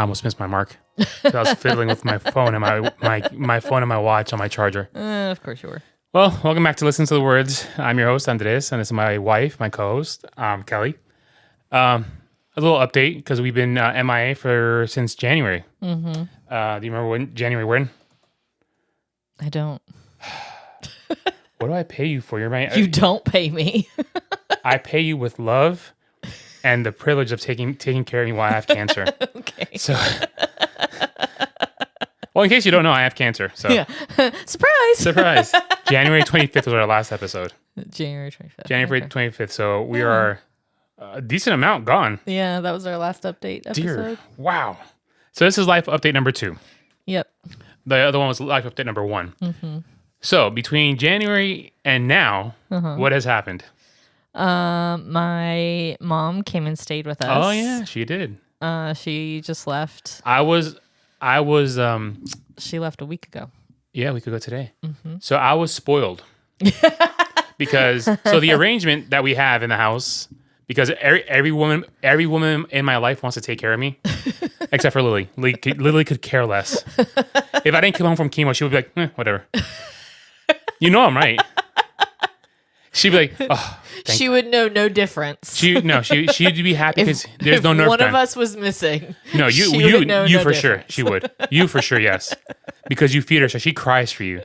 I almost missed my mark. So I was fiddling with my phone and my phone and my watch on my charger. Of course you were. Well, welcome back to Listen to the Words. I'm your host, Andres, and this is my wife, my co-host, Kelly. A little update because we've been MIA since January. Mm-hmm. Do you remember when January when? I don't. What do I pay you for? You don't pay me. I pay you with love and the privilege of taking care of me while I have cancer. Okay. So, well, in case you don't know, I have cancer. So, yeah. Surprise. January 25th was our last episode. January 25th. January 25th. So we are a decent amount gone. Yeah, that was our last update episode. Dear. Wow. So this is life update number 2. Yep. The other one was life update number 1. Mm-hmm. So between January and now, what has happened? My mom came and stayed with us. Oh yeah, she did. She just left. I was. She left a week ago. Yeah, we could go today. Mm-hmm. So I was spoiled because the arrangement that we have in the house, because every woman in my life wants to take care of me, except for Lily. Lily could care less. If I didn't come home from chemo, she would be like, whatever. You know I'm right. She'd be like, oh. She would know no difference. She'd be happy because there's no nerve one time. of us was missing. No, you for difference. Sure. She would. You for sure, yes. Because you feed her, so she cries for you.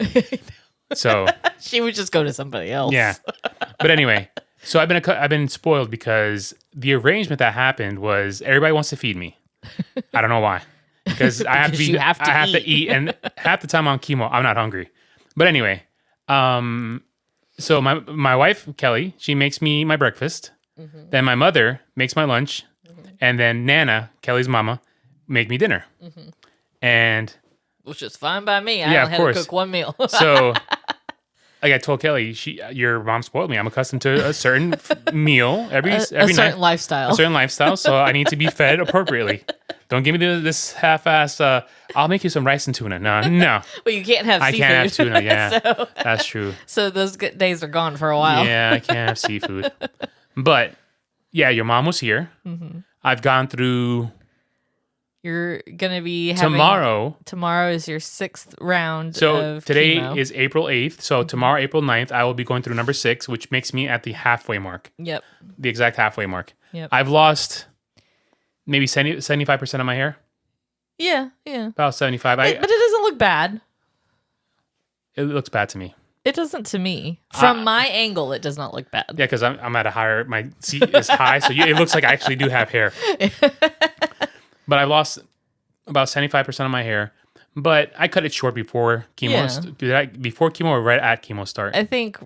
So she would just go to somebody else. Yeah. But anyway, so I've been spoiled because the arrangement that happened was everybody wants to feed me. I don't know why. Because I have to eat, and half the time on chemo, I'm not hungry. But anyway, so my wife, Kelly, she makes me my breakfast. Mm-hmm. Then my mother makes my lunch. Mm-hmm. And then Nana, Kelly's mama, make me dinner. Mm-hmm. And which is fine by me. I only had to cook one meal. So like I told Kelly, your mom spoiled me. I'm accustomed to a certain meal every night. A certain lifestyle. So I need to be fed appropriately. Don't give me this half-ass, I'll make you some rice and tuna. No. Well, you can't have seafood. I can't have tuna, yeah. So, that's true. So those good days are gone for a while. Yeah, I can't have seafood. But, yeah, your mom was here. Mm-hmm. I've gone through... You're going to be having... Tomorrow is your 6th round So today chemo. is April 8th. So tomorrow, April 9th, I will be going through number 6, which makes me at the halfway mark. Yep. The exact halfway mark. Yep. I've lost... maybe 75% of my hair. Yeah. About 75. But it doesn't look bad. It looks bad to me. It doesn't to me. From my angle, it does not look bad. Yeah, because I'm at a higher... my seat is high, so it looks like I actually do have hair. But I lost about 75% of my hair. But I cut it short before chemo. Yeah. Before chemo or right at chemo start? I think...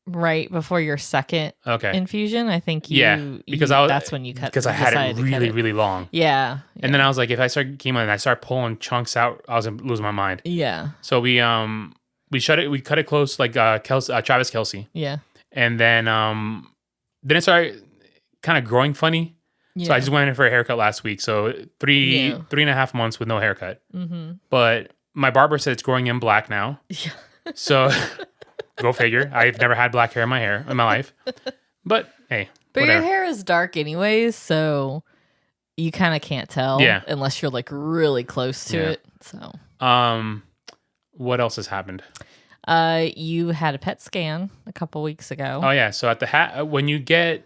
right before your second infusion, I think that's when you cut. Because I had it really long. Yeah. And then I was like, if I start chemo and I start pulling chunks out, I was gonna lose my mind. Yeah. So we cut it close like Travis Kelce. Yeah. And then it started kind of growing funny. Yeah. So I just went in for a haircut last week. So 3.5 months with no haircut. Mm-hmm. But my barber said it's growing in black now. Yeah. So. Go figure. I've never had black hair in my life. But hey. But whatever. your hair is dark anyways, so you kind of can't tell unless you're like really close to it. So what else has happened? You had a PET scan a couple weeks ago. Oh yeah. So at when you get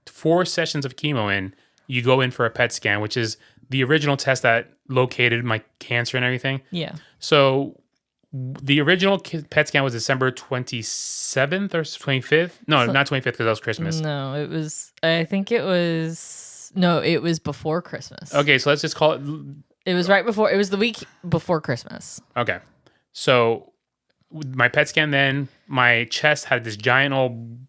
4 sessions of chemo in, you go in for a PET scan, which is the original test that located my cancer and everything. Yeah. So the original PET scan was December 27th or 25th. No, not 25th because that was Christmas. No, it was. I think it was. No, it was before Christmas. Okay, so let's just call it. It was right before. It was the week before Christmas. Okay, so my PET scan, then my chest had this giant old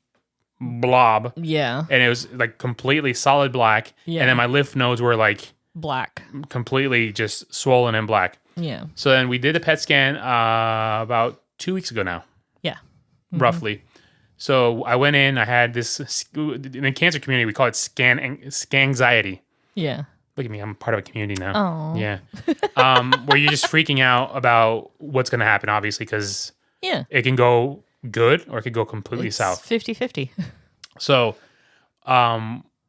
blob. Yeah, and it was like completely solid black. Yeah, and then my lymph nodes were like black, completely just swollen and black. Yeah. So then we did a PET scan about 2 weeks ago now. Yeah. Mm-hmm. Roughly. So I went in. I had this in the cancer community. We call it scan anxiety. Yeah. Look at me. I'm part of a community now. Oh. Yeah. Where you're just freaking out about what's going to happen, obviously, because it can go good or it could go completely south. 50-50. So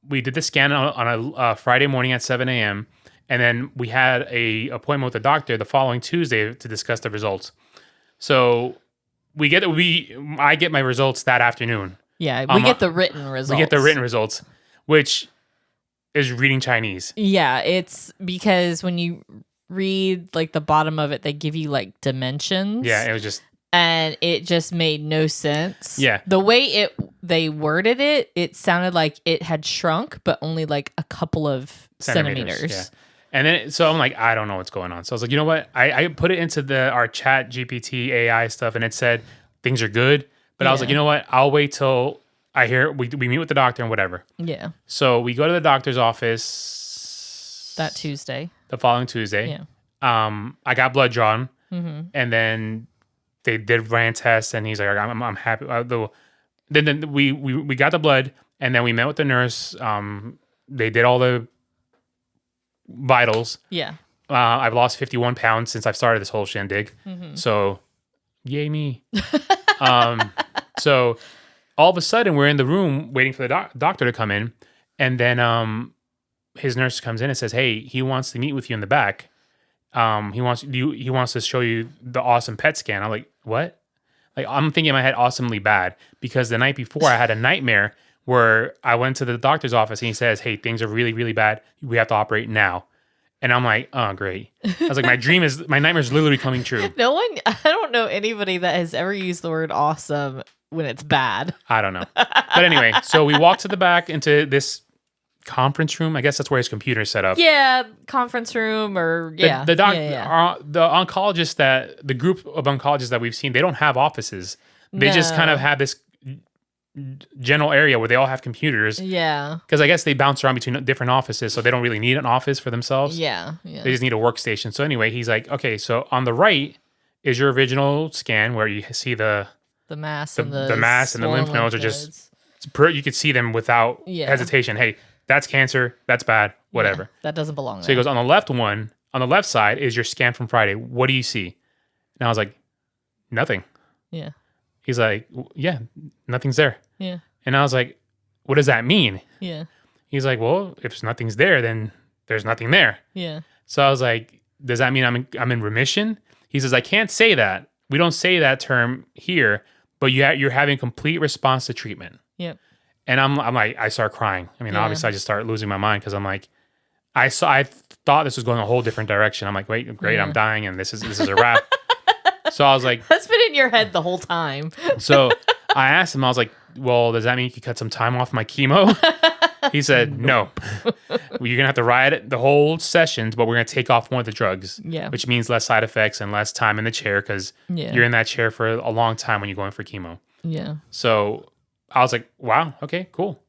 we did the scan on a Friday morning at 7 a.m. And then we had a appointment with the doctor the following Tuesday to discuss the results. So I get my results that afternoon. Yeah, we get the written results. We get the written results, which is reading Chinese. Yeah, it's because when you read like the bottom of it, they give you like dimensions. Yeah, it was just... And it just made no sense. Yeah. The way they worded it, it sounded like it had shrunk, but only like a couple of centimeters. Yeah. And then, so I'm like, I don't know what's going on. So I was like, you know what? I put it into our chat GPT AI stuff, and it said things are good. But I was like, you know what? I'll wait till I hear, we meet with the doctor and whatever. Yeah. So we go to the doctor's office. That Tuesday. The following Tuesday. Yeah. I got blood drawn. Mm-hmm. And then they did ran tests, and he's like, I'm happy. Then we got the blood, and then we met with the nurse. They did all the vitals. Yeah. I've lost 51 pounds since I've started this whole shindig. Mm-hmm. So, yay me. So all of a sudden we're in the room waiting for the doctor to come in. And then his nurse comes in and says, hey, he wants to meet with you in the back. He wants to show you the awesome PET scan. I'm like, what? Like, I'm thinking in my head awesomely bad, because the night before I had a nightmare where I went to the doctor's office and he says, hey, things are really, really bad. We have to operate now. And I'm like, oh, great. I was like, my nightmare is literally coming true. I don't know anybody that has ever used the word awesome when it's bad. I don't know. But anyway, so we walked to the back into this conference room. I guess that's where his computer is set up. Yeah, conference room or yeah. The oncologists the group of oncologists that we've seen, they don't have offices. They just kind of have this general area where they all have computers. Yeah. Because I guess they bounce around between different offices, so they don't really need an office for themselves. Yeah. They just need a workstation. So anyway, he's like, okay, so on the right is your original scan where you see the mass and the lymph nodes are just you could see them without hesitation. Hey, that's cancer. That's bad. Whatever. Yeah, that doesn't belong there. So he goes, on the left side is your scan from Friday. What do you see? And I was like, nothing. Yeah. He's like, yeah, nothing's there. Yeah. And I was like, what does that mean? Yeah. He's like, well, if nothing's there, then there's nothing there. Yeah. So I was like, does that mean I'm in remission? He says, I can't say that. We don't say that term here, but you're having complete response to treatment. Yep. And I'm like, I start crying. I mean, obviously I just start losing my mind, because I'm like, I thought this was going a whole different direction. I'm like, wait, great, I'm dying, and this is a wrap. So I was like, that's been in your head the whole time. So I asked him, I was like, well, does that mean you could cut some time off my chemo? He said, no. You're going to have to ride the whole sessions, but we're going to take off one of the drugs. Yeah. Which means less side effects and less time in the chair, because you're in that chair for a long time when you're going for chemo. Yeah. So I was like, wow, okay, cool.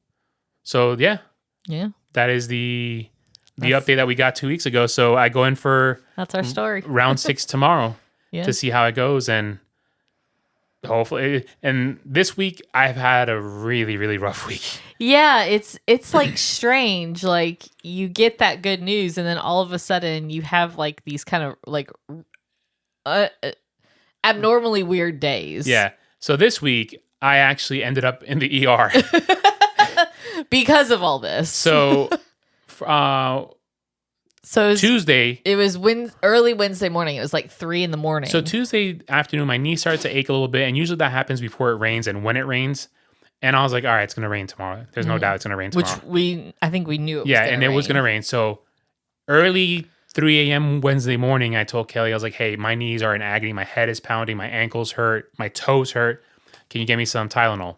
So yeah. Yeah. That is the update that we got 2 weeks ago. So I go in for... That's our story. round 6 tomorrow. Yeah. To see how it goes, and hopefully. And this week I've had a really, really rough week. Yeah, it's like strange. Like, you get that good news, and then all of a sudden you have like these kind of like abnormally weird days. Yeah. So this week I actually ended up in the ER because of all this. So. So it was, Tuesday. It was early Wednesday morning. It was like 3 a.m. So Tuesday afternoon, my knee started to ache a little bit, and usually that happens before it rains and when it rains. And I was like, all right, it's going to rain tomorrow. There's no doubt it's going to rain tomorrow. Which I think we knew it was going to rain. Yeah, and it was going to rain. So early 3 a.m. Wednesday morning, I told Kelly, I was like, hey, my knees are in agony. My head is pounding. My ankles hurt. My toes hurt. Can you get me some Tylenol?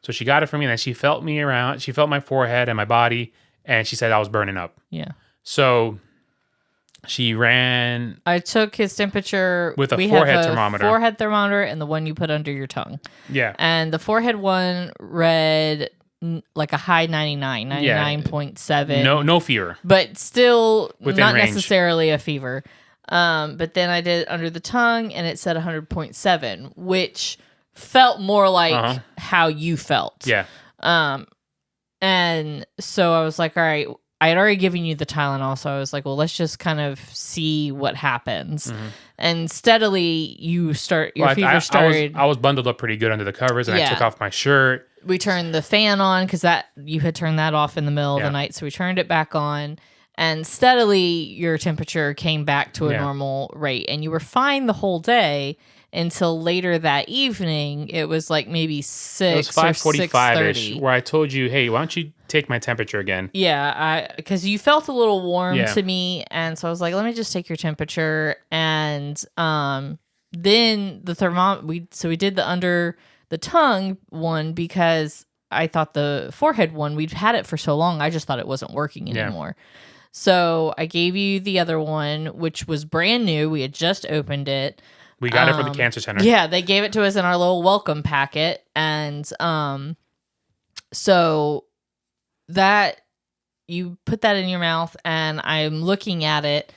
So she got it for me, and then she felt me around. She felt my forehead and my body, and she said I was burning up. Yeah. So she ran. I took his temperature with a forehead thermometer. Forehead thermometer, and the one you put under your tongue. Yeah. And the forehead one read like a high 99.7. No fever. But still within not range. Necessarily a fever. But then I did it under the tongue, and it said 100.7, which felt more like how you felt. Yeah. And so I was like, all right, I had already given you the Tylenol, so I was like, well, let's just kind of see what happens. Mm-hmm. And steadily, your fever started. I was bundled up pretty good under the covers, and I took off my shirt. We turned the fan on, because you had turned that off in the middle of the night, so we turned it back on. And steadily, your temperature came back to a normal rate. And you were fine the whole day until later that evening. It was like maybe 6 or 6:45-ish, where I told you, hey, why don't you take my temperature again? Yeah, because you felt a little warm to me. And so I was like, let me just take your temperature. And then the thermometer, we did the under the tongue one because I thought the forehead one, we'd had it for so long, I just thought it wasn't working anymore. So I gave you the other one, which was brand new. We had just opened it. We got it from the cancer center. Yeah, they gave it to us in our little welcome packet. And so that you put that in your mouth, and I'm looking at it,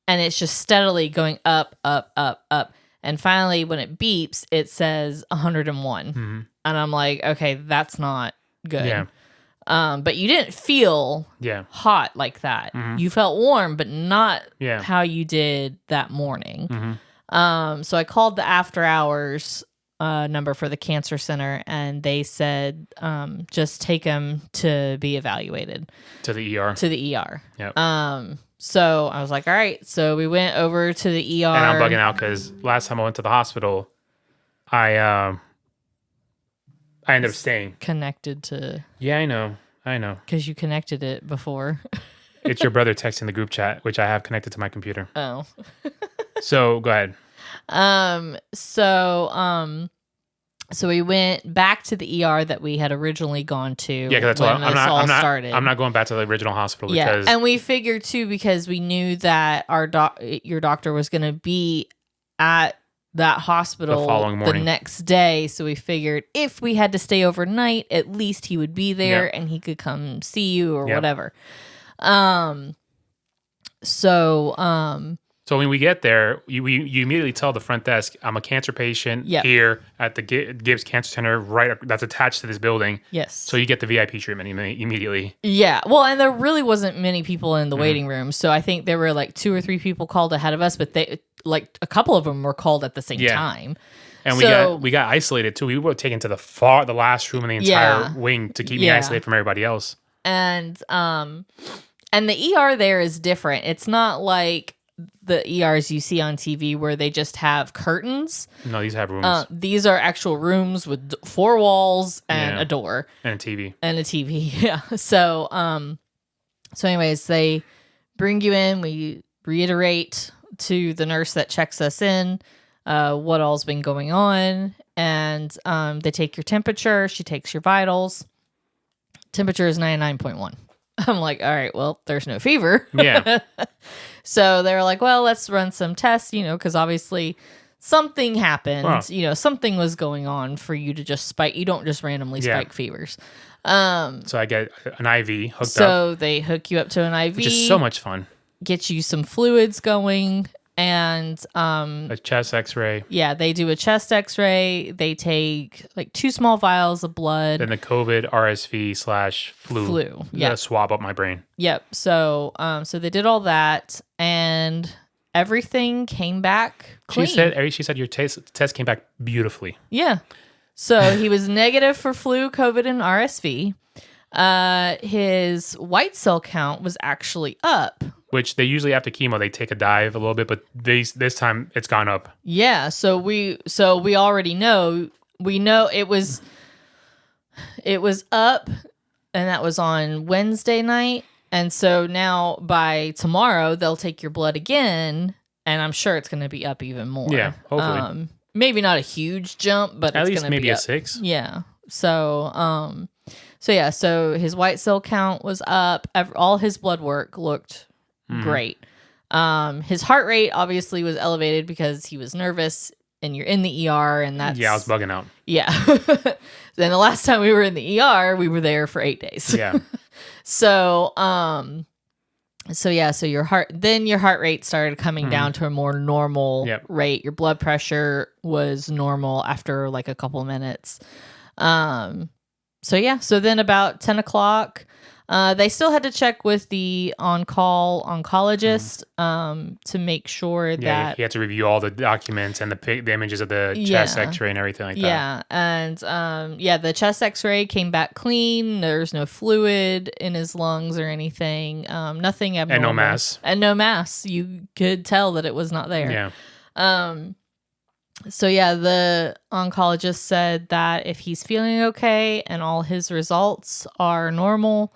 and it's just steadily going up, up, up, up. And finally, when it beeps, it says 101. Mm-hmm. And I'm like, okay, that's not good. Yeah. But you didn't feel hot like that. Mm-hmm. You felt warm, but not how you did that morning. Mm-hmm. So I called the after hours number for the cancer center, and they said just take him to be evaluated. To the ER. To the ER. Yep. So I was like, all right. So we went over to the ER. And I'm bugging out because last time I went to the hospital, I ended up staying. Connected to... Yeah, I know. Because you connected it before. It's your brother texting the group chat, which I have connected to my computer. Oh. So, go ahead. So we went back to the ER that we had originally gone to. Yeah, because that's all. I'm not going back to the original hospital. Yeah, and we figured too because we knew that your doctor was going to be at that hospital the following morning, the next day. So we figured if we had to stay overnight, at least he would be there and he could come see you or whatever. So when we get there, you immediately tell the front desk, I'm a cancer patient here at the Gibbs Cancer Center, right? That's attached to this building. Yes. So you get the VIP treatment immediately. Yeah. Well, and there really wasn't many people in the waiting room. So I think there were like 2 or 3 people called ahead of us, but like a couple of them were called at the same time. And we got isolated too. We were taken to the last room in the entire wing to keep me isolated from everybody else. And the ER there is different. It's not like the ERs you see on TV where they just have curtains. No, these have rooms. These are actual rooms with 4 walls and a door. And a TV. Yeah. So, anyways, they bring you in. We reiterate to the nurse that checks us in what all's been going on. And they take your temperature. She takes your vitals. Temperature is 99.1. I'm like, all right, well, there's no fever. Yeah. So they were like, well, let's run some tests, because obviously something happened. Wow. Something was going on for you to just spike. You don't just randomly spike fevers. So I get an IV hooked up. So they hook you up to an IV. Which is so much fun. Get you some fluids going. And a chest x-ray. Yeah, they do a chest x-ray. They take like 2 small vials of blood. And the COVID RSV/flu. Yeah. Swab up my brain. Yep. So they did all that, and everything came back clean. She said your test came back beautifully. Yeah. So he was negative for flu, COVID, and RSV. His white cell count was actually up. Which they usually after chemo they take a dive a little bit, but this time it's gone up. Yeah, so we already know. We know it was up, and that was on Wednesday night. And so now by tomorrow they'll take your blood again, and I'm sure it's going to be up even more. Yeah, hopefully. Maybe not a huge jump, but at it's least going to be maybe up. a 6. Yeah. So his white cell count was up. All his blood work looked great. His heart rate obviously was elevated because he was nervous, and you're in the ER, and that's... Yeah, I was bugging out. Yeah. Then the last time we were in the ER, we were there for 8 days. Yeah. So your heart rate started coming down to a more normal rate. Your blood pressure was normal after like a couple minutes. So then about 10 o'clock, They still had to check with the on-call oncologist to make sure that he had to review all the documents and the images of the chest X-ray and everything like that. Yeah, and the chest X-ray came back clean. There's no fluid in his lungs or anything. Nothing abnormal. And no mass. You could tell that it was not there. Yeah. So the oncologist said that if he's feeling okay and all his results are normal,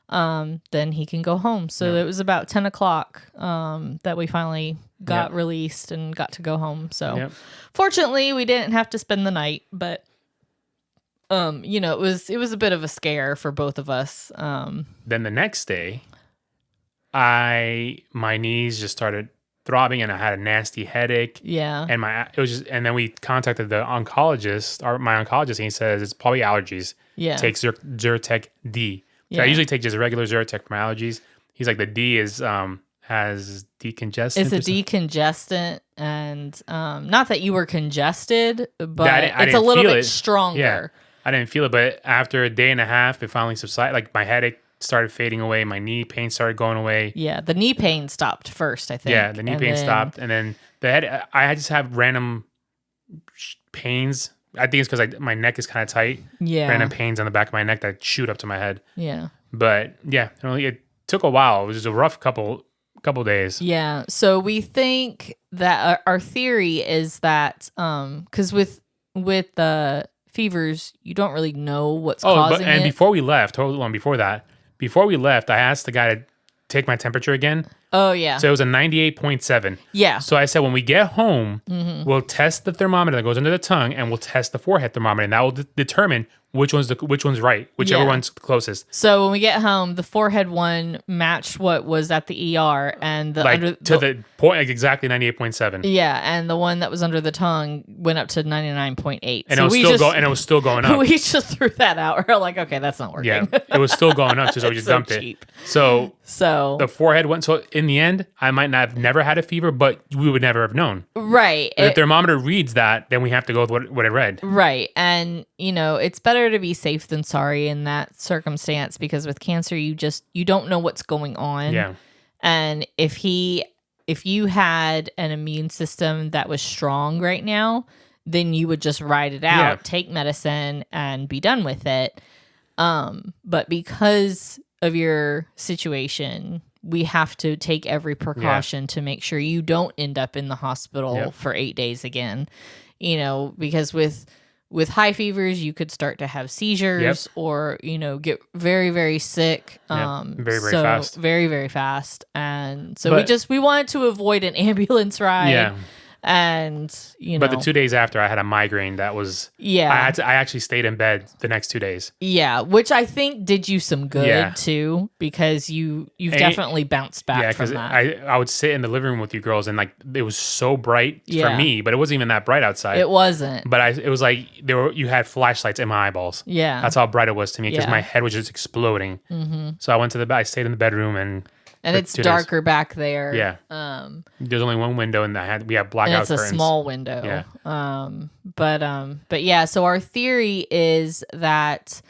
then he can go home. So it was about 10 o'clock that we finally got released and got to go home. So fortunately, we didn't have to spend the night, but it was a bit of a scare for both of us. Then the next day, my knees just started throbbing and I had a nasty headache. Yeah. And then we contacted the oncologist, my oncologist, and he says it's probably allergies. Yeah. Take Zyrtec D. So I usually take just a regular Zyrtec for my allergies. He's like, the D has decongestant. It's a decongestant, and not that you were congested, but it's a little bit stronger. Yeah, I didn't feel it, but after a day and a half, it finally subsided. Like my headache started fading away, my knee pain started going away. Yeah, the knee pain stopped first, I think. Yeah, the knee pain stopped, and then the head. I just have random pains. I think it's because my neck is kind of tight. Yeah, random pains on the back of my neck that shoot up to my head. Yeah, but it took a while. It was just a rough couple days. Yeah, so we think that our theory is that because with the fevers, you don't really know what's causing it. Before we left, before we left, I asked the guy to take my temperature again. Oh, yeah. So it was a 98.7. Yeah. So I said, when we get home, we'll test the thermometer that goes under the tongue, and we'll test the forehead thermometer, and that will determine which one's right, whichever one's closest. So when we get home, the forehead one matched what was at the ER, and the point, exactly 98.7. Yeah, and the one that was under the tongue went up to 99.8. And it was still going up. We just threw that out. We're like, okay, that's not working. Yeah, it was still going up, so we just dumped cheap. it. So the forehead went. So in the end, I might not have never had a fever, but we would never have known. Right. If the thermometer reads that, then we have to go with what it read. Right, and it's better to be safe than sorry in that circumstance, because with cancer, you don't know what's going on. Yeah. And if you had an immune system that was strong right now, then you would just ride it out, take medicine, and be done with it. But because of your situation, we have to take every precaution to make sure you don't end up in the hospital for 8 days again. Because with high fevers, you could start to have seizures or, get very, very sick. Very, very fast. Very, very fast. And so we wanted to avoid an ambulance ride. Yeah. And, But the 2 days after, I had a migraine that was... Yeah. I actually stayed in bed the next 2 days. Yeah, which I think did you some good, too, because you've definitely bounced back from that. I would sit in the living room with you girls, and, it was so bright for me, but it wasn't even that bright outside. It wasn't. But it was like you had flashlights in my eyeballs. Yeah. That's how bright it was to me, because my head was just exploding. Mm-hmm. So I went to the bed, I stayed in the bedroom, and it's darker back there. Yeah. There's only one window, and we have blackout curtains. It's a small window. Yeah. But yeah. So our theory is that,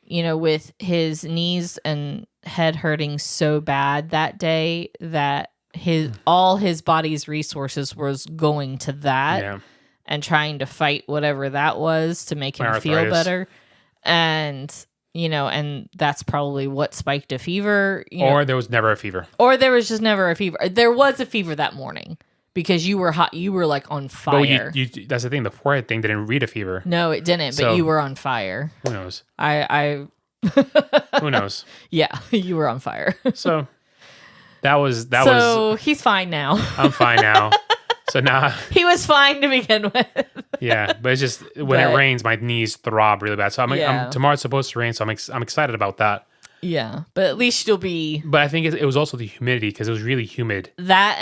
with his knees and head hurting so bad that day, that all his body's resources was going to that, and trying to fight whatever that was to make him feel better, and that's probably what spiked a fever. Or there was never a fever. Or there was just never a fever. There was a fever that morning because you were hot. You were on fire. But that's the thing. The forehead thing didn't read a fever. No, it didn't. But you were on fire. Who knows? Who knows? Yeah, you were on fire. So that was. So he's fine now. I'm fine now. So now he was fine to begin with. Yeah, but it's just when it rains, my knees throb really bad. So tomorrow's supposed to rain, so I'm excited about that. Yeah, but at least you'll be. But I think it was also the humidity, because it was really humid. That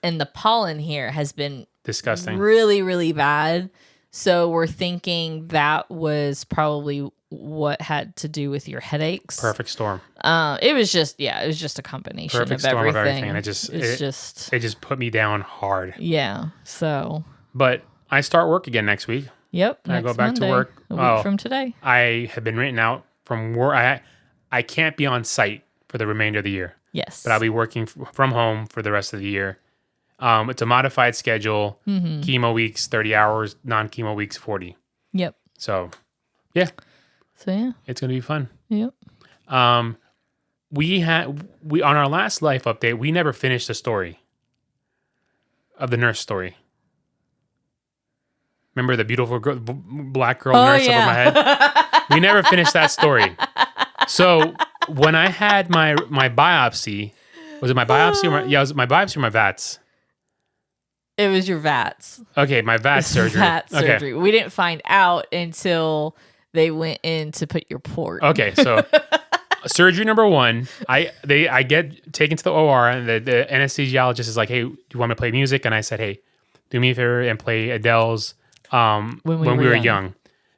and the pollen here has been disgusting, really, really bad. So we're thinking that was probably what had to do with your headaches. Perfect storm. It was just a combination Perfect of storm everything. And it just put me down hard. Yeah. So. But I start work again next week. Yep. I go back Monday, to work a week from today. I have been written out from work. I I can't be on site for the remainder of the year. Yes. But I'll be working from home for the rest of the year. It's a modified schedule. Chemo weeks, 30 hours. Non-chemo weeks, 40. Yep. So, yeah. So, It's going to be fun. Yep. We on our last life update, we never finished the story of the nurse story. Remember the beautiful black girl nurse over my head? We never finished that story. So when I had my biopsy, was it my biopsy? It was my biopsy or my VATS? It was your VATS. Okay, my VATS surgery. VATS surgery. We didn't find out until they went in to put your port. Okay, so surgery number 1, I get taken to the OR and the anesthesiologist is like, "Hey, do you want me to play music?" And I said, "Hey, do me a favor and play Adele's when we were young,"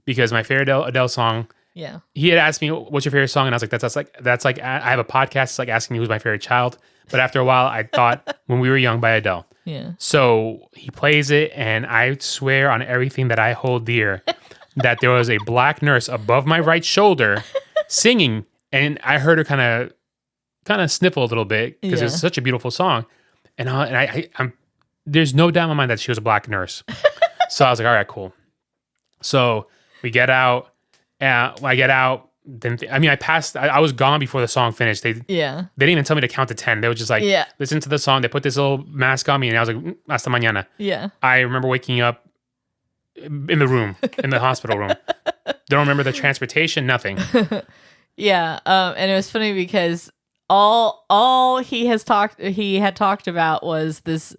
because my favorite Adele song. Yeah. He had asked me, "What's your favorite song?" And I was like, "That's like I have a podcast. It's like asking me who's my favorite child." But after a while, I thought "When We Were Young" by Adele. Yeah. So he plays it, and I swear on everything that I hold dear that there was a black nurse above my right shoulder singing, and I heard her kind of sniffle a little bit because it's such a beautiful song, and I'm there's no doubt in my mind that she was a black nurse. So I was like, all right, cool. So we get out. When I get out, I passed. I was gone before the song finished. They didn't even tell me to count to 10. They were just like, listen to the song. They put this little mask on me, and I was like, hasta mañana. Yeah. I remember waking up in the room, in the hospital room. Don't remember the transportation, nothing. Yeah. And it was funny because all he had talked about was this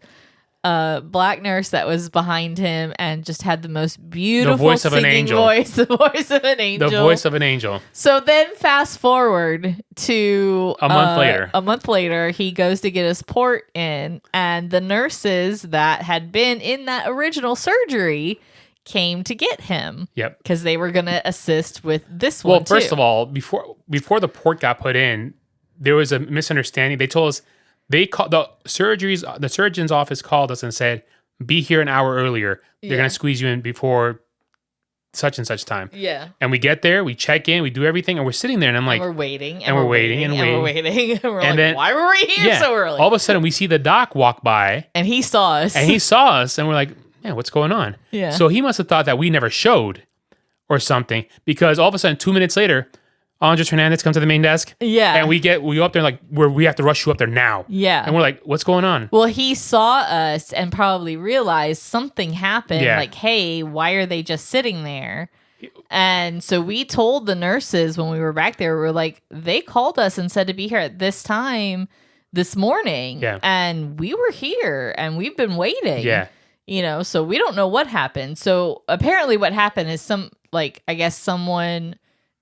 black nurse that was behind him and just had the most beautiful the voice of an angel. The voice of an angel. The voice of an angel. So then fast forward to a month later. A month later, he goes to get his port in, and the nurses that had been in that original surgery came to get him. Yep. Because they were going to assist with this one. Well, first of all, before the port got put in, there was a misunderstanding. They told us they called the surgeon's office called us and said, "Be here an hour earlier. They're gonna squeeze you in before such and such time." Yeah. And we get there, we check in, we do everything, and we're sitting there, and I'm like, we're waiting, and we're waiting, and we're waiting, and we're like, then, why were we here so early? All of a sudden, we see the doc walk by, and he saw us, and we're like, man, what's going on? Yeah. So he must have thought that we never showed or something, because all of a sudden, 2 minutes later, Andres Hernandez comes to the main desk. Yeah. And we go up there like, we have to rush you up there now. Yeah. And we're like, what's going on? Well, he saw us and probably realized something happened. Yeah. Like, hey, why are they just sitting there? And so we told the nurses when we were back there, we were like, they called us and said to be here at this time this morning. Yeah. And we were here and we've been waiting. Yeah. You know, so we don't know what happened. So apparently what happened is I guess someone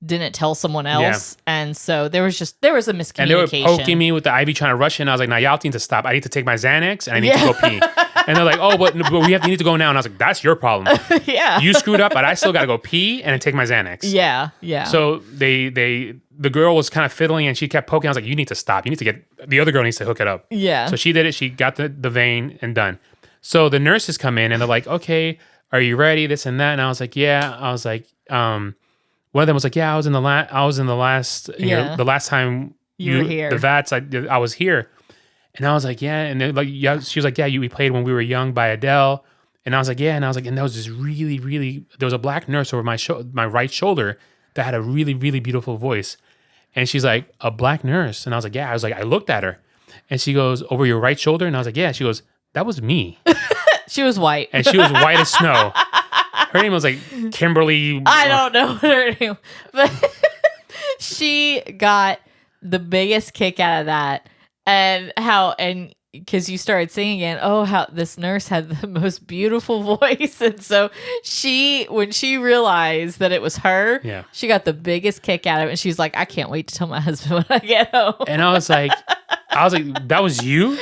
didn't tell someone else, and so there was a miscommunication. And they were poking me with the IV, trying to rush in. I was like, "Nah, y'all need to stop. I need to take my Xanax, and I need to go pee." And they're like, "Oh, but you need to go now." And I was like, "That's your problem. Yeah, you screwed up, but I still got to go pee and take my Xanax." Yeah, yeah. So the girl was kind of fiddling, and she kept poking. I was like, "You need to stop. You need to get the other girl needs to hook it up." Yeah. So she did it. She got the vein and done. So the nurses come in and they're like, "Okay, are you ready? This and that." And I was like, "Yeah." I was like, one of them was like, "Yeah, I was in the last, the last time you were here. The VATS, I was here." And I was like, "Yeah." And then she was like, "Yeah, we played When We Were Young by Adele." And I was like, "Yeah." And I was like, and there was this really, really, there was a black nurse over my right shoulder that had a really, really beautiful voice. And she's like, "A black nurse?" And I was like, "Yeah." I was like, I looked at her, and she goes, "Over your right shoulder?" And I was like, "Yeah." She goes, "That was me." She was white, and she was white as snow. Her name was like Kimberly. I don't know her name, but she got the biggest kick out of that, and because you started singing again. Oh, how this nurse had the most beautiful voice, and so when she realized that it was her, she got the biggest kick out of it, and she's like, "I can't wait to tell my husband when I get home." And I was like, "That was you."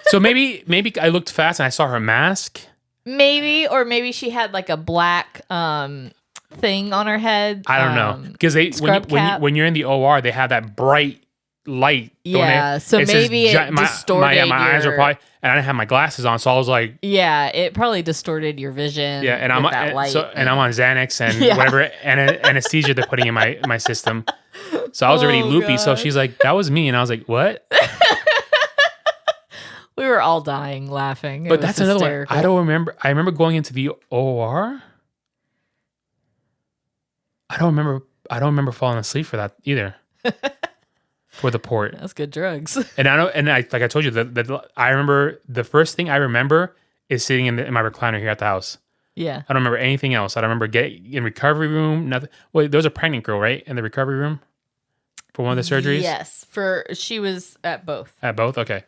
So maybe I looked fast and I saw her mask. Maybe she had like a black thing on her head. I don't know, because when you're in the OR, they have that bright light. Yeah, so maybe it distorted my eyes were probably, and I didn't have my glasses on, so I was like, yeah, it probably distorted your vision. Yeah, and I'm on Xanax and whatever anesthesia they're putting in my system. So I was already loopy. God. So she's like, "That was me," and I was like, "What?" We were all dying laughing. But that's hysterical. Another one. I don't remember. I remember going into the OR. I don't remember falling asleep for that either. For the port. That's good drugs. And like I told you, I remember the first thing I remember is sitting in my recliner here at the house. Yeah. I don't remember anything else. I don't remember getting in recovery room. Nothing. Well, there was a pregnant girl, right, in the recovery room for one of the surgeries. Yes, she was at both. At both, okay.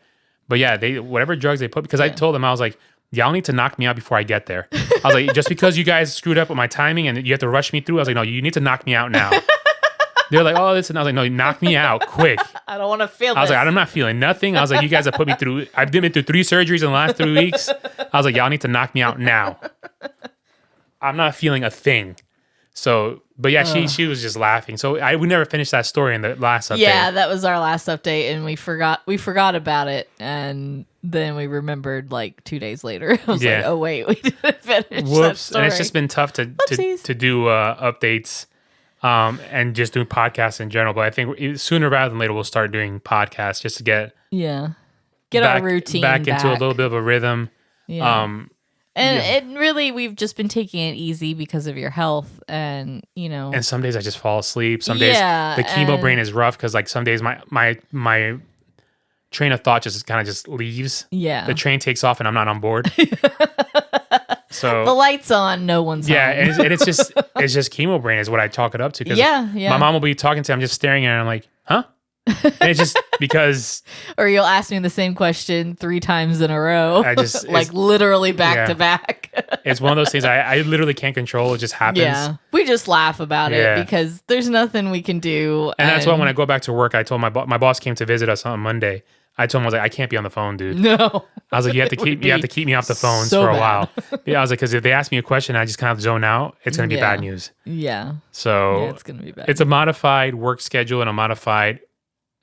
But yeah, whatever drugs they put, because I told them, I was like, y'all need to knock me out before I get there. I was like, just because you guys screwed up with my timing and you have to rush me through, I was like, no, you need to knock me out now. They're like, oh, listen. I was like, no, knock me out quick. I don't want to feel I was like, I'm not feeling nothing. I was like, you guys have put me through, I've been through 3 surgeries in the last 3 weeks. I was like, y'all need to knock me out now. I'm not feeling a thing. So, but yeah, she was just laughing. So we never finished that story in the last update. Yeah, that was our last update, and we forgot about it, and then we remembered like 2 days later. I was like, oh wait, we didn't finish that story. And it's just been tough to do updates, and just doing podcasts in general. But I think sooner rather than later we'll start doing podcasts just to get our routine back into a little bit of a rhythm. Yeah. And really, we've just been taking it easy because of your health, and And some days I just fall asleep. Some days the chemo brain is rough because like some days my train of thought just kind of just leaves. Yeah, the train takes off and I'm not on board. So the light's on, no one's home. and it's just chemo brain is what I chalk it up to. Cause my mom will be talking to me, I'm just staring at her, and I'm like, huh? And it's just because, or you'll ask me the same question 3 times in a row. I just like literally back to back. It's one of those things I literally can't control. It just happens. Yeah, we just laugh about it because there's nothing we can do. And that's why when I go back to work, I told my boss came to visit us on Monday. I told him, I was like, I can't be on the phone, dude. No, I was like, you have to keep me off the phones for a while. Yeah, I was like, because if they ask me a question, I just kind of zone out. It's gonna be bad news. Yeah. So it's gonna be bad. It's a modified work schedule and a modified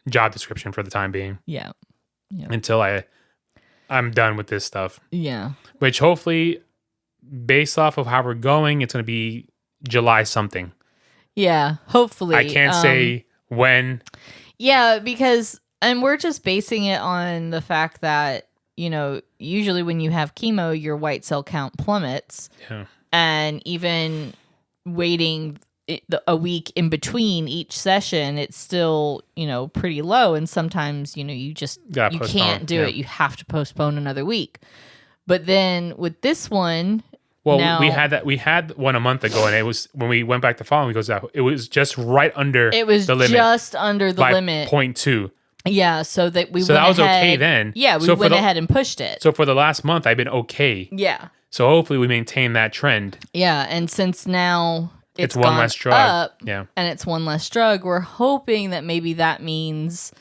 job description for the time being. Yeah. Until I'm done with this stuff. Yeah. Which hopefully, based off of how we're going, it's going to be July something. Yeah. Hopefully. I can't say when. Yeah, because we're just basing it on the fact that, usually when you have chemo, your white cell count plummets. Yeah. And even waiting a week in between each session, it's still pretty low, and sometimes you can't do it. You have to postpone another week. But then with this one, we had one a month ago, and it was when we went back to following, it was just right under the limit, just under the limit 0.2. Yeah, so that was okay then. Yeah, we went ahead and pushed it. So for the last month, I've been okay. Yeah. So hopefully we maintain that trend. Yeah, and since now it's one less drug. Up, and it's one less drug, we're hoping that maybe that means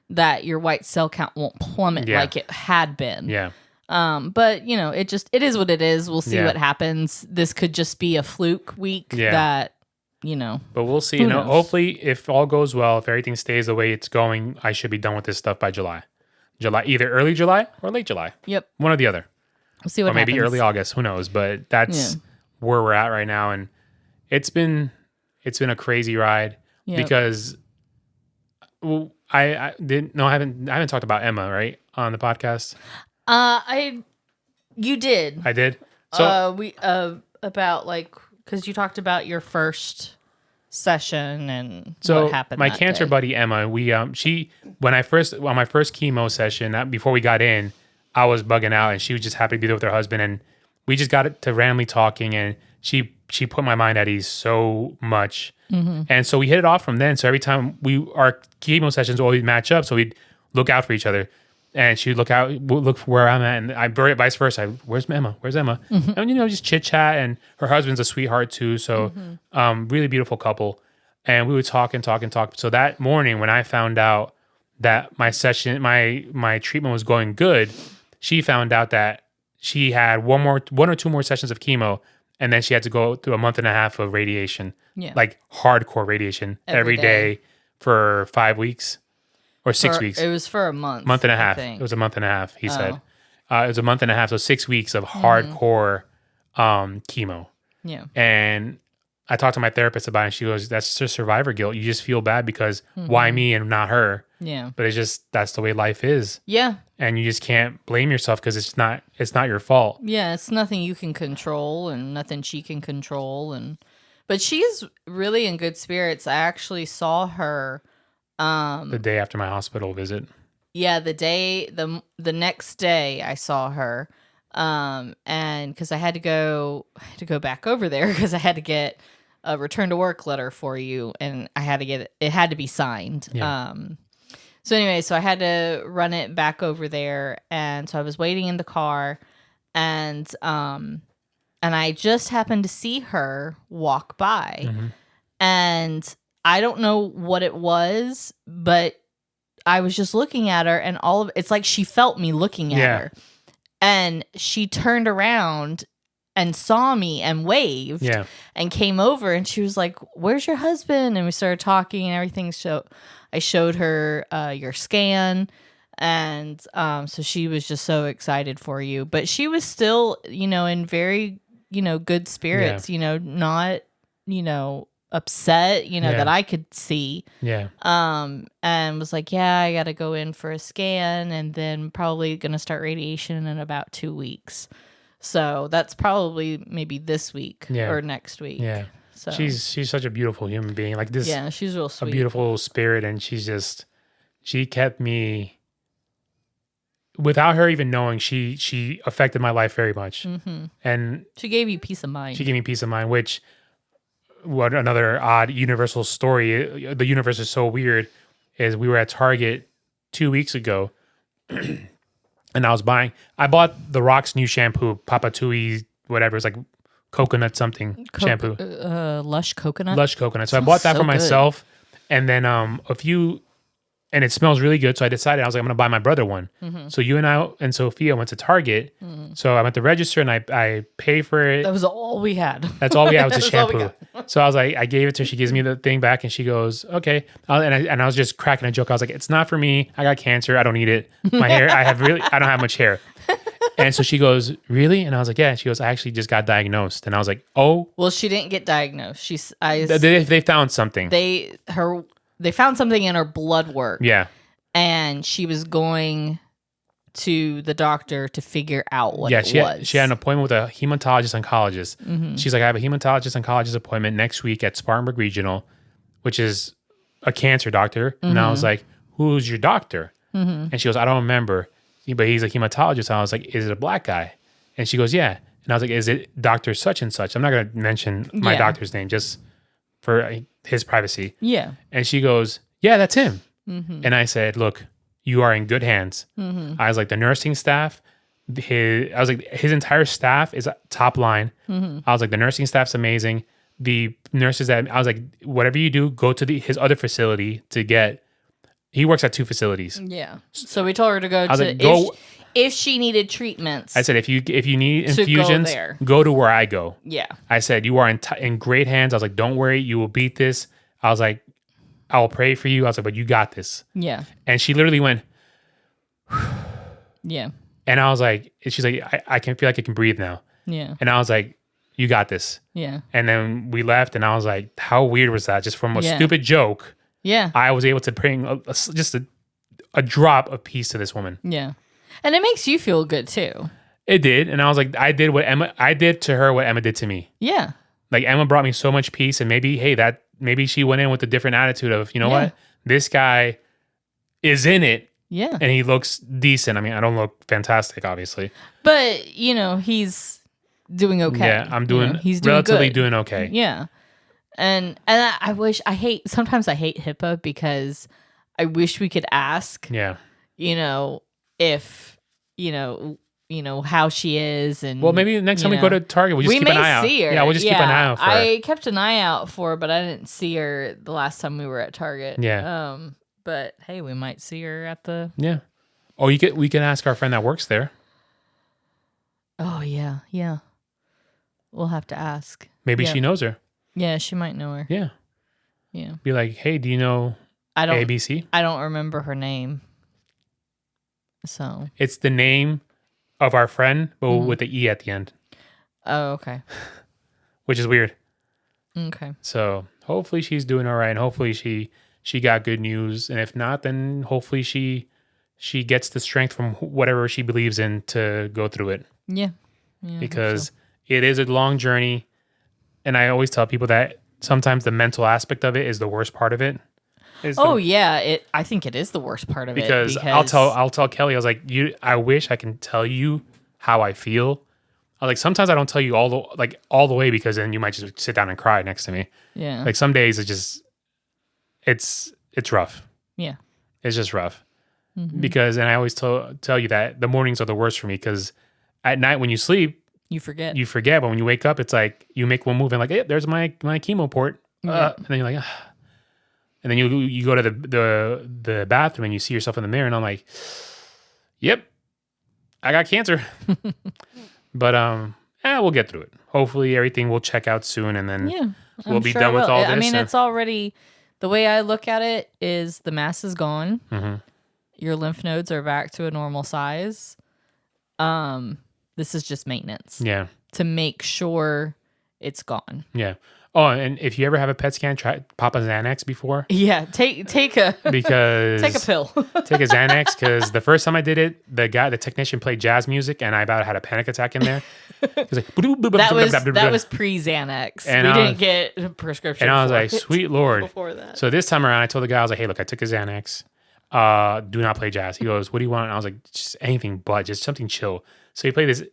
that your white cell count won't plummet like it had been. Yeah. But it is what it is. We'll see what happens. This could just be a fluke week that, But we'll see. Hopefully if all goes well, if everything stays the way it's going, I should be done with this stuff by July. Either early July or late July. Yep. One or the other. We'll see what happens. Or maybe happens. early August. Who knows? But that's where we're at right now. And it's been a crazy ride because I haven't talked about Emma, right, on the podcast. You did. I did. So about because you talked about your first session and what happened. My cancer buddy Emma, on my first chemo session, before we got in, I was bugging out, and she was just happy to be there with her husband, and we just got it to randomly talking, and she put my mind at ease so much. Mm-hmm. And so we hit it off from then. So every time our chemo sessions always match up, so we'd look out for each other. And she'd look for where I'm at, and I'm very vice versa. Where's Emma? Mm-hmm. And just chit chat. And her husband's a sweetheart too, so really beautiful couple. And we would talk and talk and talk. So that morning, when I found out that my treatment was going good, she found out that she had one or two more sessions of chemo, and then she had to go through a month and a half of radiation, like hardcore radiation every day for 5 weeks. or 6 weeks. It was for a month. Month and a half. It was a month and a half. He said it was a month and a half. So 6 weeks of hardcore chemo. Yeah. And I talked to my therapist about it. And she goes, "That's just survivor guilt. You just feel bad because why me and not her?" Yeah. But it's just that's the way life is. Yeah. And you just can't blame yourself because it's not your fault. Yeah, it's nothing you can control and nothing she can control, but she's really in good spirits. I actually saw her The day after my hospital visit. Yeah, the next day I saw her. And because I had to go back over there because I had to get a return to work letter for you, and I had to get it had to be signed. Yeah. So anyway, so I had to run it back over there, and so I was waiting in the car, and I just happened to see her walk by, and I don't know what it was, but I was just looking at her, and it's like she felt me looking at her, and she turned around and saw me and waved and came over, and she was like, "Where's your husband?" And we started talking and everything. So I showed her your scan, and so she was just so excited for you. But she was still, in very, good spirits, not, upset, that I could see. Yeah. And was like, "Yeah, I got to go in for a scan, and then probably going to start radiation in about 2 weeks." So that's probably maybe this week or next week. Yeah. So she's such a beautiful human being. Like this. Yeah, she's real sweet. A beautiful spirit, and she kept me. Without her even knowing, she affected my life very much, and she gave you peace of mind. She gave me peace of mind, which what another odd universal story. The universe is so weird. Is we were at Target 2 weeks ago, and I bought The Rock's new shampoo, Papatui, whatever. It's like coconut something shampoo. Lush coconut. Lush coconut. So I bought that for myself, and then and it smells really good. So I decided, I was like, I'm going to buy my brother one. So you and I and Sophia went to Target. So I went to register and I paid for it. That was all we had. That's all we had was a shampoo. So I was like, I gave it to her. She gives me the thing back and she goes, "Okay." And I was just cracking a joke. I was like, "It's not for me. I got cancer. I don't need it. My hair, I don't have much hair." And so she goes, "Really?" And I was like, "Yeah." She goes, "I actually just got diagnosed." And I was like, "Oh." Well, she didn't get diagnosed. They found something. They found something in her blood work. Yeah. And she was going to the doctor to figure out what it was. She had an appointment with a hematologist oncologist. She's like, "I have a hematologist oncologist appointment next week at Spartanburg Regional," which is a cancer doctor. And I was like, "Who's your doctor?" And she goes, "I don't remember, but he's a hematologist." And I was like, "Is it a black guy?" And she goes, "Yeah." And I was like, "Is it Dr. Such and Such?" I'm not going to mention my doctor's name just for his privacy. Yeah. And she goes, "Yeah, that's him." And I said, "Look, you are in good hands." I was like, the nursing staff, his entire staff is top line. I was like, the nursing staff's amazing. The nurses I was like, whatever you do, go to his other facility to get. He works at 2 facilities. Yeah. So we told her to go to if she needed treatments. I said, if you need infusions, go to where I go. Yeah. I said, you are in great hands. I was like, don't worry, you will beat this. I was like, I will pray for you. I was like, but you got this. Yeah. And she literally went, yeah. And I was like, she's like, I can feel like I can breathe now. Yeah. And I was like, you got this. Yeah. And then we left, and I was like, how weird was that? Just from a stupid joke. Yeah. I was able to bring just a drop of peace to this woman. Yeah. And it makes you feel good too. It did. And I was like, I did to her what Emma did to me. Yeah. Like Emma brought me so much peace, and maybe she went in with a different attitude of, you know what? This guy is in it. Yeah. And he looks decent. I mean, I don't look fantastic, obviously. But, he's doing okay. Yeah, he's doing relatively good. doing okay. Yeah. And sometimes I hate HIPAA because I wish we could ask. Yeah. If how she is, and well, maybe next time we go to Target, we'll just keep an eye out. See her. Yeah, we'll just keep an eye out for her. I kept an eye out for her, but I didn't see her the last time we were at Target. Yeah. But hey, we might see her at the. Yeah. Oh, we can ask our friend that works there. Oh yeah, yeah. We'll have to ask. Maybe she knows her. Yeah, she might know her. Yeah. Yeah. Be like, hey, do you know? ABC. I don't remember her name. So it's the name of our friend, but with the E at the end. Oh, okay. Which is weird. Okay. So hopefully she's doing all right, and hopefully she got good news, and if not, then hopefully she gets the strength from whatever she believes in to go through it. Yeah. Because it is a long journey, and I always tell people that sometimes the mental aspect of it is the worst part of it. I think it is the worst part of because it. Because I'll tell Kelly, I was like, I wish I can tell you how I feel. I was like, sometimes I don't tell you all the way, because then you might just sit down and cry next to me. Yeah. Like some days it's rough. Yeah. It's just rough. Because, and I always tell you that the mornings are the worst for me, because at night when you sleep, you forget. But when you wake up, it's like you make one move and like, hey, there's my chemo port. And then you're like, and then you go to the bathroom and you see yourself in the mirror, and I'm like, yep, I got cancer. But we'll get through it. Hopefully everything will check out soon, and then we'll be done with all this. I mean, it's already, the way I look at it is the mass is gone. Your lymph nodes are back to a normal size. This is just maintenance. Yeah. To make sure it's gone. Yeah. Oh, and if you ever have a PET scan, try pop a Xanax before. Yeah, take a because take a pill. Take a Xanax, because the first time I did it, the technician played jazz music, and I about had a panic attack in there. Like, that was pre Xanax. We didn't get a prescription. And I was like, sweet Lord. Before that. So this time around, I told the guy, I was like, hey, look, I took a Xanax. Do not play jazz. He goes, what do you want? And I was like, just anything but, just something chill. So he played this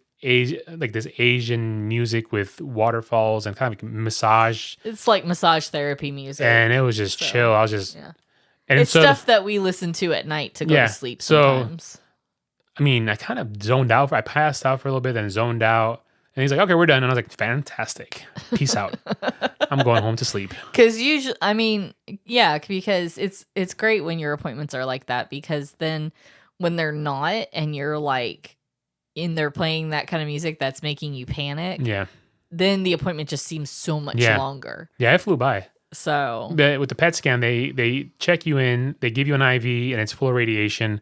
Asian music with waterfalls and kind of like massage. It's like massage therapy music. And it was just chill. I was just... Yeah. And it's stuff that we listen to at night to go to sleep sometimes. So, I mean, I kind of zoned out. I passed out for a little bit, then zoned out. And he's like, okay, we're done. And I was like, fantastic. Peace out. I'm going home to sleep. Because usually, I mean, yeah, because it's great when your appointments are like that, because then when they're not and you're like in there playing that kind of music that's making you panic, then the appointment just seems so much longer. Yeah, it flew by. So with the PET scan, they check you in, they give you an IV, and it's full of radiation,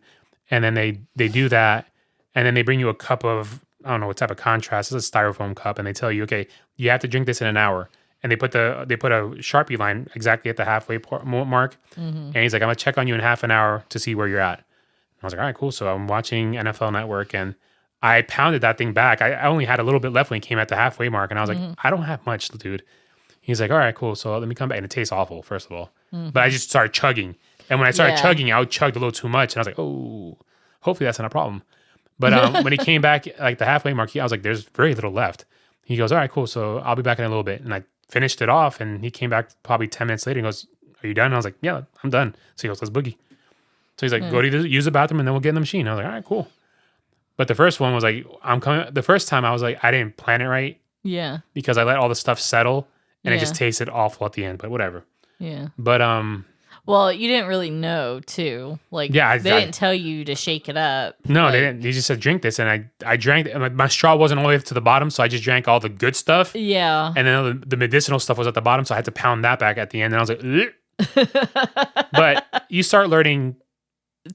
and then they do that, and then they bring you a cup of, I don't know what type of contrast. It's a styrofoam cup, and they tell you, okay, you have to drink this in an hour. And they put a Sharpie line exactly at the halfway mark, and he's like, I'm gonna check on you in half an hour to see where you're at. And I was like, all right, cool. So I'm watching NFL Network, and I pounded that thing back. I only had a little bit left when he came at the halfway mark, and I was like, I don't have much, dude. He's like, all right, cool. So let me come back. And it tastes awful, first of all. But I just started chugging. And when I started chugging, I chugged a little too much. And I was like, oh, hopefully that's not a problem. But when he came back, like the halfway mark, I was like, there's very little left. He goes, all right, cool. So I'll be back in a little bit. And I finished it off. And he came back probably 10 minutes later and goes, are you done? And I was like, yeah, I'm done. So he goes, let's boogie. So he's like, go to use the bathroom and then we'll get in the machine. I was like, all right, cool. But the first one was like, I'm coming. The first time I was like, I didn't plan it right. Yeah. Because I let all the stuff settle. And it just tasted awful at the end, but whatever. Yeah. But well, you didn't really know too. Like they didn't tell you to shake it up. No, they didn't. They just said drink this, and I drank it. And my straw wasn't all the way to the bottom, so I just drank all the good stuff. Yeah. And then the medicinal stuff was at the bottom, so I had to pound that back at the end. And I was like, ugh. But you start learning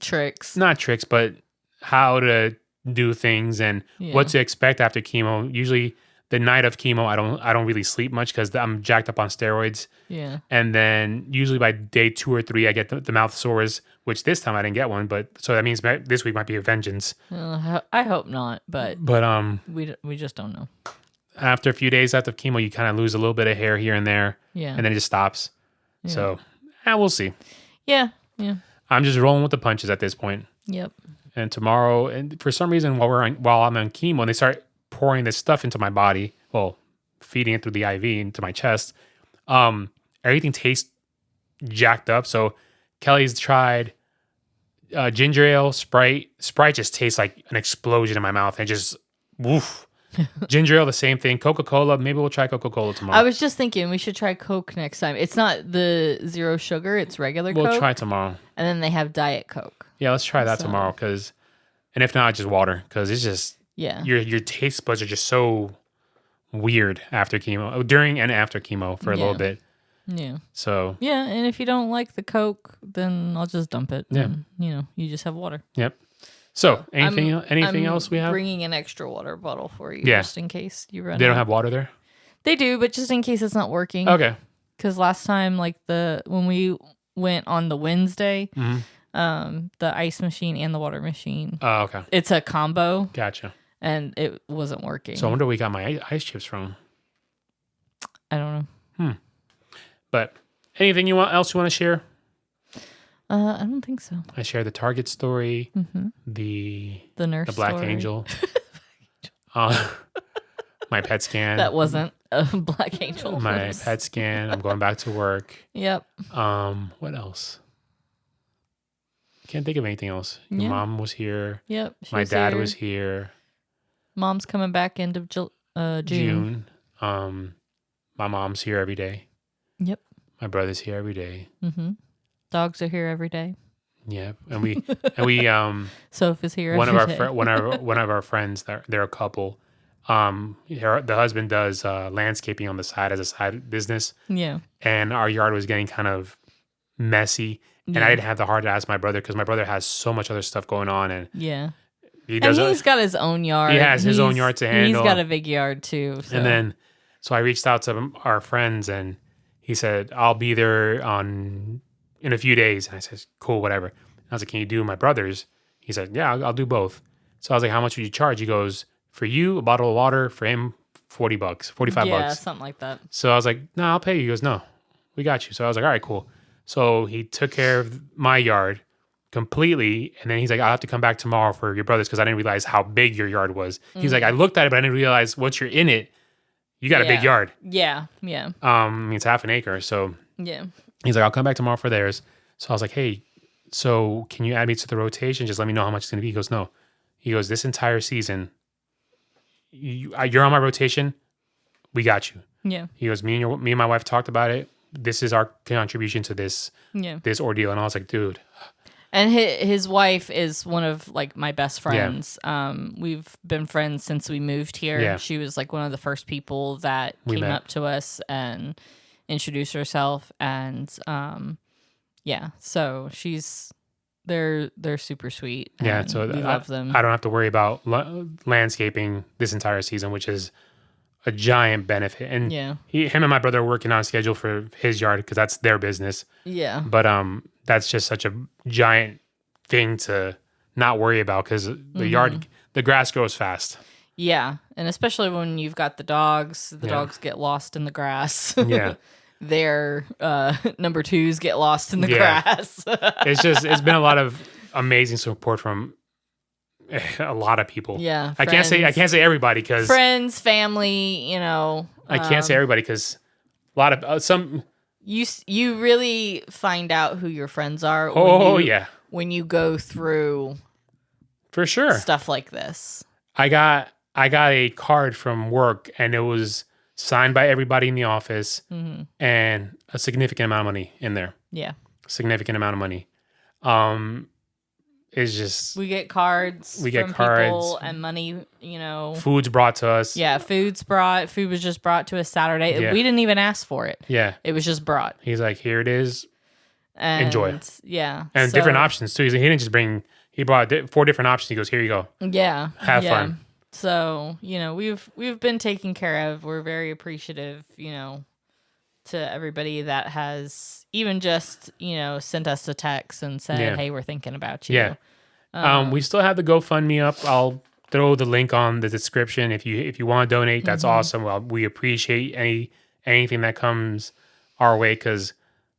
tricks. Not tricks, but how to do things and what to expect after chemo. Usually the night of chemo, I don't really sleep much because I'm jacked up on steroids. Yeah. And then usually by day 2 or 3, I get the mouth sores, which this time I didn't get one. But so that means this week might be a vengeance. I hope not, but we just don't know. After a few days after chemo, you kind of lose a little bit of hair here and there. Yeah. And then it just stops. Yeah. So we'll see. Yeah. Yeah. I'm just rolling with the punches at this point. Yep. And tomorrow, and for some reason, while I'm on chemo, and they start pouring this stuff into my body, well, feeding it through the IV into my chest, everything tastes jacked up. So Kelly's tried ginger ale, Sprite. Sprite just tastes like an explosion in my mouth. And just, woof. Ginger ale, the same thing. Coca-Cola, maybe we'll try Coca-Cola tomorrow. I was just thinking we should try Coke next time. It's not the zero sugar, it's regular Coke. We'll try tomorrow. And then they have Diet Coke. Yeah, let's try that tomorrow. And if not, just water. Because it's just, your taste buds are just so weird after chemo, during and after chemo for a little bit. Yeah. So. Yeah, and if you don't like the Coke, then I'll just dump it. Yeah. And, you just have water. Yep. So anything else we have? Bringing an extra water bottle for you, just in case you run. They don't have water there. They do, but just in case it's not working. Okay. Because last time, when we went on the Wednesday, the ice machine and the water machine. Oh, okay. It's a combo. Gotcha. And it wasn't working. So I wonder where we got my ice chips from. I don't know. But anything else you want to share? I don't think so. I shared the Target story, the nurse, the Black story. Angel, my PET scan. That wasn't a Black Angel. My PET scan. I'm going back to work. Yep. What else? Can't think of anything else. Your mom was here. Yep. My dad was here. Mom's coming back end of June. My mom's here every day. Yep. My brother's here every day. Dogs are here every day. Yep. And we Soph is here one every of day. one of our friends, they're a couple. The husband does landscaping on the side as a side business. Yeah. And our yard was getting kind of messy. And I didn't have the heart to ask my brother because my brother has so much other stuff going on. And he's got his own yard. He has his own yard to handle. He's got a big yard too. So. And then, so I reached out to our friends and he said, I'll be there in a few days. And I said, cool, whatever. And I was like, can you do my brother's? He said, yeah, I'll do both. So I was like, how much would you charge? He goes, for you, a bottle of water, for him, $40, $45. Yeah, something like that. So I was like, no, I'll pay you. He goes, no, we got you. So I was like, all right, cool. So he took care of my yard completely. And then he's like, I'll have to come back tomorrow for your brother's because I didn't realize how big your yard was. He's like, I looked at it, but I didn't realize once you're in it, you got a big yard. Yeah, yeah. It's half an acre. So yeah. He's like, I'll come back tomorrow for theirs. So I was like, hey, so can you add me to the rotation? Just let me know how much it's going to be. He goes, no. He goes, this entire season, you're on my rotation. We got you. Yeah. He goes, me and my wife talked about it. This is our contribution to this ordeal. And I was like, dude. And his wife is one of my best friends. Yeah. We've been friends since we moved here. Yeah. She was one of the first people that came up to us and introduced herself. And so they're super sweet. Yeah, so we love them. I don't have to worry about landscaping this entire season, which is a giant benefit. And him and my brother are working on a schedule for his yard because that's their business. Yeah. But that's just such a giant thing to not worry about because the yard, the grass grows fast. Yeah, and especially when you've got the dogs get lost in the grass. Yeah. Their number twos get lost in the grass. It's been a lot of amazing support from a lot of people. Yeah, I can't say everybody because friends, family. I can't say everybody because a lot of some. You really find out who your friends are. When you go through, for sure, stuff like this. I got a card from work and it was signed by everybody in the office and a significant amount of money in there. Yeah. Significant amount of money. It's just... We get cards from people and money, Food's brought to us. Yeah, food was just brought to us Saturday. Yeah. We didn't even ask for it. Yeah. It was just brought. He's like, here it is. And enjoy. Yeah. And different options too. He didn't just bring... He brought 4 different options. He goes, here you go. Yeah. Have fun. So, we've been taken care of. We're very appreciative, to everybody that has even just, sent us a text and said, hey, we're thinking about you. Yeah. We still have the GoFundMe up. I'll throw the link on the description. If you want to donate, that's awesome. Well, we appreciate anything that comes our way because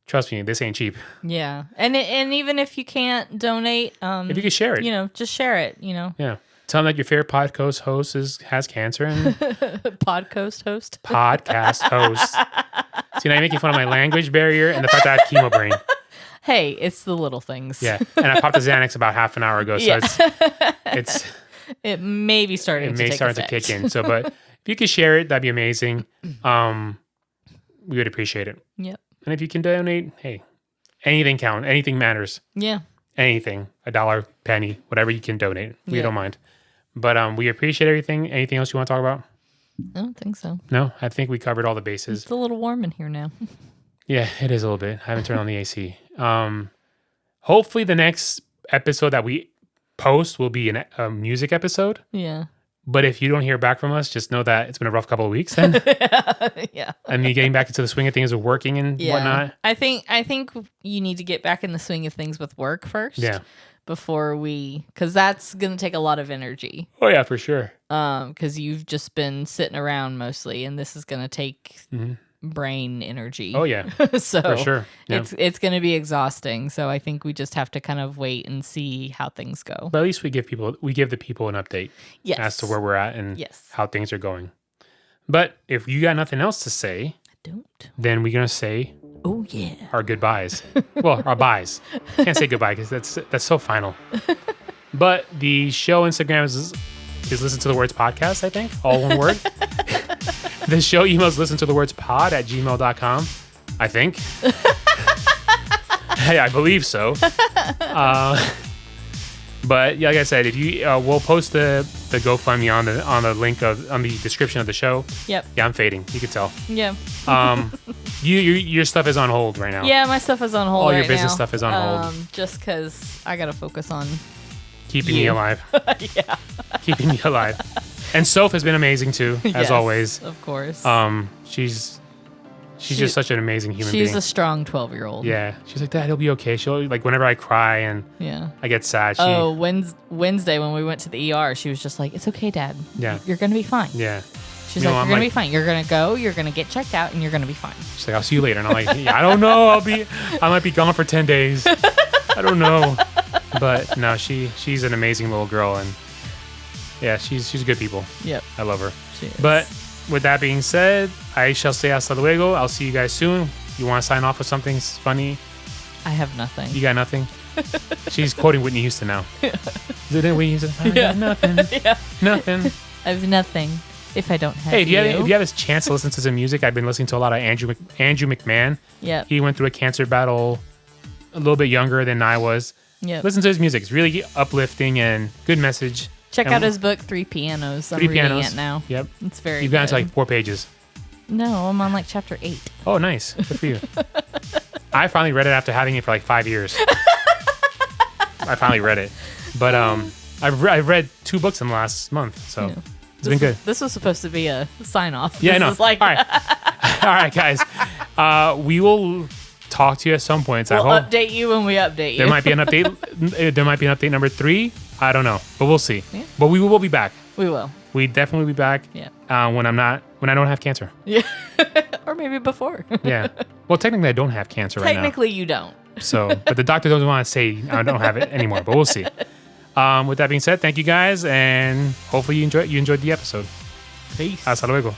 trust me, this ain't cheap. Yeah. And even if you can't donate, if you can share it, just share it, Yeah. Tell them that your favorite podcast host has cancer. And Podcast host. See, now you're making fun of my language barrier and the fact that I have chemo brain. Hey, it's the little things. Yeah. And I popped a Xanax about half an hour ago. So it may be starting to kick in. So, but if you could share it, that'd be amazing. We would appreciate it. Yep. And if you can donate, hey, anything counts. Anything matters. Yeah. Anything. $1, penny, whatever you can donate. We don't mind. But we appreciate everything. Anything else you want to talk about? I don't think so. No, I think we covered all the bases. It's a little warm in here now. Yeah, it is a little bit. I haven't turned on the AC. Hopefully the next episode that we post will be a music episode. Yeah. But if you don't hear back from us, just know that it's been a rough couple of weeks then. Yeah. I mean, getting back into the swing of things of working and whatnot. I think you need to get back in the swing of things with work first. Yeah. Before because that's going to take a lot of energy. Oh, yeah, for sure. Because you've just been sitting around mostly, and this is going to take brain energy. Oh, yeah. So for sure. Yeah. It's going to be exhausting. So I think we just have to kind of wait and see how things go. But at least we give the people an update as to where we're at and how things are going. But if you got nothing else to say, I don't. Then we're going to say, oh yeah, our goodbyes. Well, our byes. Can't say goodbye because that's so final. But the show Instagram is listen to the words podcast, I think. All one word. The show email is listen to the words pod@gmail.com, I think. Hey, I believe so. But yeah, like I said, if you we'll post the GoFundMe on the link on the description of the show. Yep. Yeah, I'm fading. You can tell. Yeah. Your stuff is on hold right now. Yeah, my stuff is on hold. All your business stuff is on hold. Just because I gotta focus on keeping me alive. Yeah. Keeping me alive. And Soph has been amazing too, as always. Of course. She's just such an amazing human being. She's a strong 12-year-old. Yeah. She's like, Dad, he'll be okay. She'll like whenever I cry and I get sad. Wednesday when we went to the ER, she was just like, it's okay, Dad. Yeah. You're gonna be fine. Yeah. She's like, you're going to be fine. You're going to go. You're going to get checked out, and you're going to be fine. She's like, I'll see you later. And I'm like, yeah, I don't know. I might be gone for 10 days. I don't know. But no, she's an amazing little girl, and yeah, she's good people. Yep. I love her. She is. But with that being said, I shall say hasta luego. I'll see you guys soon. You want to sign off with something funny? I have nothing. You got nothing? She's quoting Whitney Houston now. Is it Whitney Houston? I got nothing. Yeah. Nothing. I have nothing. If I don't have if you have a chance to listen to some music, I've been listening to a lot of Andrew McMahon. Yeah. He went through a cancer battle a little bit younger than I was. Yeah. Listen to his music. It's really uplifting and good message. Check out his book, 3 Pianos. I'm reading it now. Yep. It's very You've gotten to like 4 pages. No, I'm on like chapter 8. Oh, nice. Good for you. I finally read it after having it for like 5 years. I finally read it. But I've read 2 books in the last month, so... Yeah. It's been good. This was supposed to be a sign-off. Yeah, I know. All right. All right, guys. We will talk to you at some point. We'll update you when we update you. There might be an update. There might be an update number 3. I don't know, but we'll see. Yeah. But we will be back. We will. We definitely will be back. Yeah. When I don't have cancer. Yeah. Or maybe before. Yeah. Well, technically, I don't have cancer right now. Technically, you don't. So, but the doctor doesn't want to say I don't have it anymore. But we'll see. With that being said, thank you guys, and hopefully you enjoyed the episode. Peace. Hasta luego.